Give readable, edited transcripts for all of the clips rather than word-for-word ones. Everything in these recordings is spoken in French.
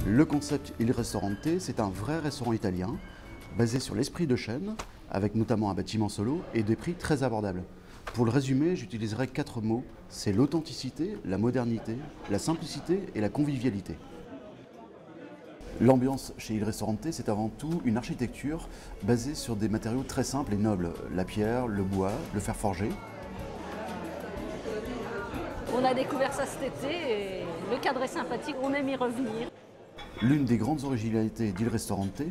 Le concept Il Ristorante, c'est un vrai restaurant italien basé sur l'esprit de chaîne, avec notamment un bâtiment solo et des prix très abordables. Pour le résumer, j'utiliserai 4 mots. C'est l'authenticité, la modernité, la simplicité et la convivialité. L'ambiance chez Il Ristorante, c'est avant tout une architecture basée sur des matériaux très simples et nobles. La pierre, le bois, le fer forgé. On a découvert ça cet été et le cadre est sympathique, on aime y revenir. L'une des grandes originalités d'Il Ristorante,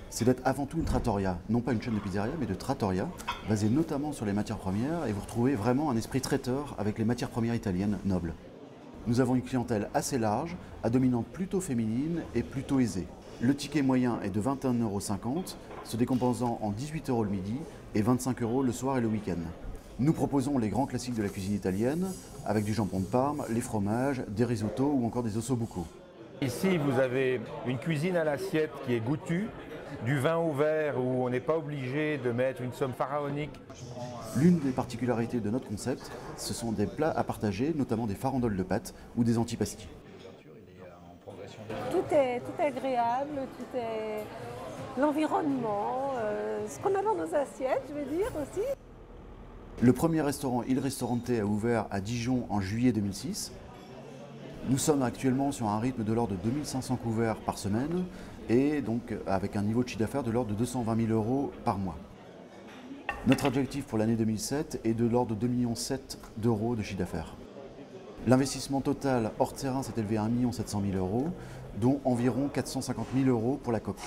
c'est d'être avant tout une trattoria, non pas une chaîne de pizzeria, mais de trattoria, basée notamment sur les matières premières, et vous retrouvez vraiment un esprit traiteur avec les matières premières italiennes nobles. Nous avons une clientèle assez large, à dominante plutôt féminine et plutôt aisée. Le ticket moyen est de 21,50 €, se décomposant en 18 € le midi et 25 € le soir et le week-end. Nous proposons les grands classiques de la cuisine italienne, avec du jambon de Parme, les fromages, des risottos ou encore des ossobuco. Ici, vous avez une cuisine à l'assiette qui est goûtue, du vin au verre où on n'est pas obligé de mettre une somme pharaonique. L'une des particularités de notre concept, ce sont des plats à partager, notamment des farandoles de pâtes ou des antipasti. Tout est agréable, tout est l'environnement, ce qu'on a dans nos assiettes, je veux dire aussi. Le premier restaurant Il Ristorante a ouvert à Dijon en juillet 2006. Nous sommes actuellement sur un rythme de l'ordre de 2500 couverts par semaine et donc avec un niveau de chiffre d'affaires de l'ordre de 220 000 € par mois. Notre objectif pour l'année 2007 est de l'ordre de 2,7 millions d'euros de chiffre d'affaires. L'investissement total hors terrain s'est élevé à 1 700 000 €, dont environ 450 000 € pour la coque.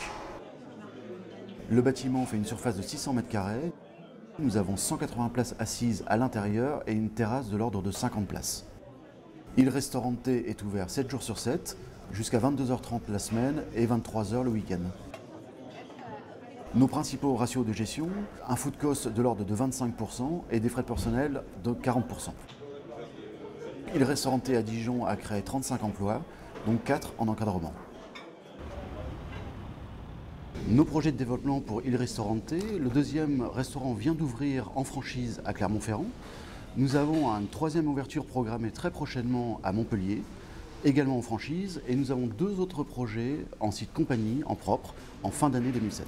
Le bâtiment fait une surface de 600 m². Nous avons 180 places assises à l'intérieur et une terrasse de l'ordre de 50 places. Il Ristorante est ouvert 7 jours sur 7, jusqu'à 22h30 la semaine et 23h le week-end. Nos principaux ratios de gestion, un food cost de l'ordre de 25% et des frais de personnel de 40%. Il Ristorante à Dijon a créé 35 emplois, dont 4 en encadrement. Nos projets de développement pour Il Ristorante, le deuxième restaurant vient d'ouvrir en franchise à Clermont-Ferrand. Nous avons une troisième ouverture programmée très prochainement à Montpellier, également en franchise, et nous avons 2 autres projets en site compagnie, en propre, en fin d'année 2007.